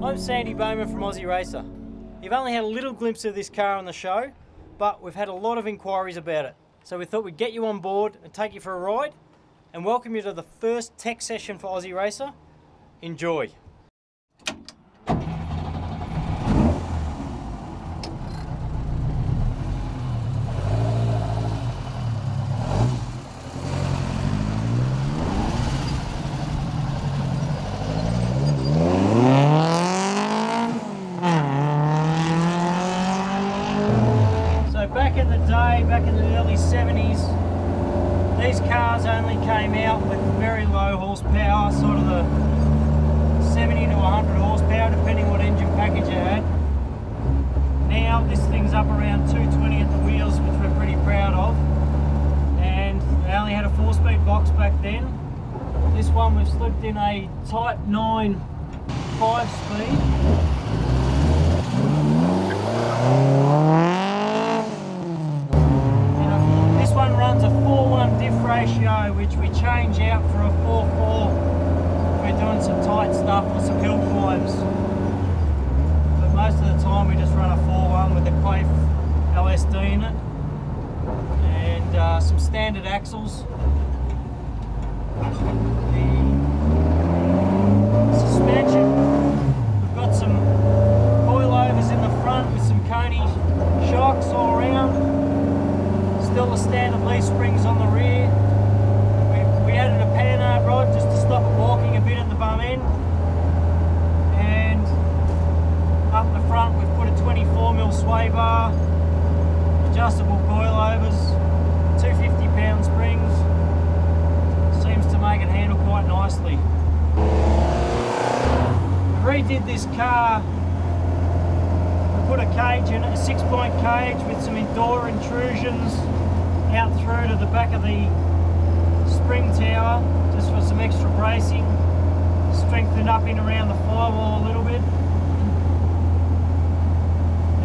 I'm Sandy Bowman from Aussie Racer. You've only had a little glimpse of this car on the show, but we've had a lot of inquiries about it. So we thought we'd get you on board and take you for a ride and welcome you to the first tech session for Aussie Racer. Enjoy. Back in the early 70s, these cars only came out with very low horsepower, sort of the 70 to 100 horsepower, depending what engine package you had. Now this thing's up around 220 at the wheels, which we're pretty proud of. And they only had a 4-speed box back then. This one we've slipped in a Type 9 5-speed. Runs a 4:1 diff ratio, which we change out for a 4:4 if we're doing some tight stuff or some hill climbs. But most of the time we just run a 4:1 with a Quaif LSD in it and some standard axles. The suspension, we've got some coilovers in the front with some Coney shocks all around. Still the standard leaf springs on the rear. We added a panhard rod just to stop it walking a bit at the bum end. And up the front we've put a 24mm sway bar, adjustable coilovers, 250 pound springs. Seems to make it handle quite nicely. We redid this car. Put a cage in it, a 6-point cage with some door intrusions out through to the back of the spring tower, just for some extra bracing, strengthened up in around the firewall a little bit.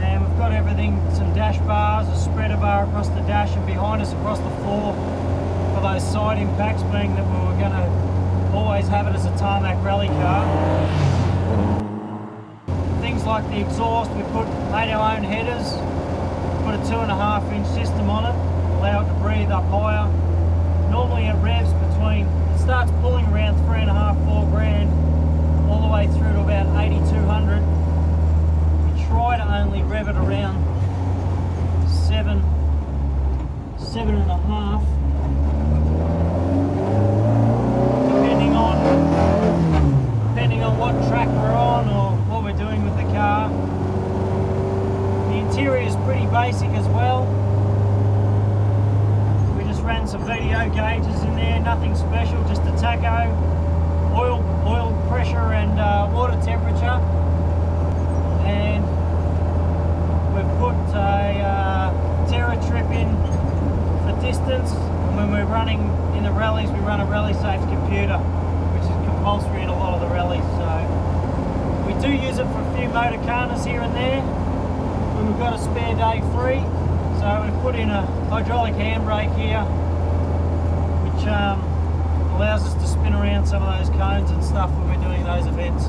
And we've got everything, some dash bars, a spreader bar across the dash and behind us across the floor for those side impacts, being that we were going to always have it as a tarmac rally car. Things like the exhaust, we made our own headers, put a 2.5-inch system on it, allow it to breathe up higher. Normally it revs it starts pulling around 3.5–4 grand, all the way through to about 8,200. We try to only rev it around 7.5, depending on what track we're on or what we're doing with the car. The interior is pretty basic as well. We just ran some VDO gauges in there, nothing special, just a tacho, oil pressure and water temperature. And we've put a Terra trip in for distance. And when we're running in the rallies, we run a rally safe computer, which is compulsory in a lot of the rallies. So we do use it for a few motor carners here and there when we've got a spare day free. So we've put in a hydraulic handbrake here, which allows us to spin around some of those cones and stuff when we're doing those events.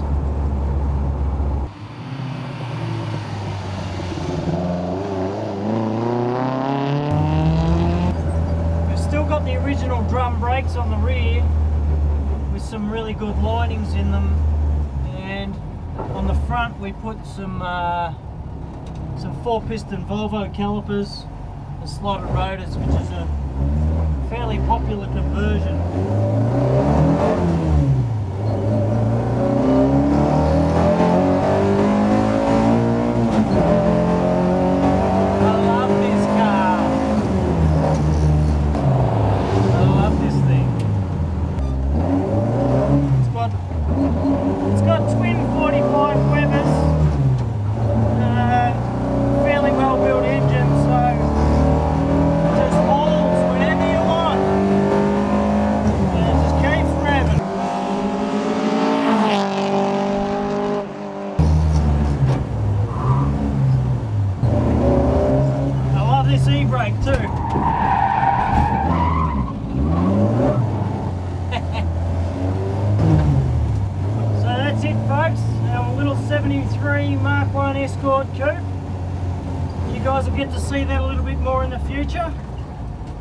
We've still got the original drum brakes on the rear with some really good linings in them, and on the front we put some 4-piston Volvo calipers and slotted rotors, which is a fairly popular conversion. 73 Mark 1 Escort coupe. You guys will get to see that a little bit more in the future.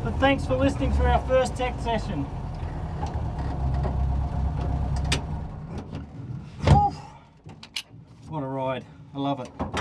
But thanks for listening for our first tech session. What a ride. I love it.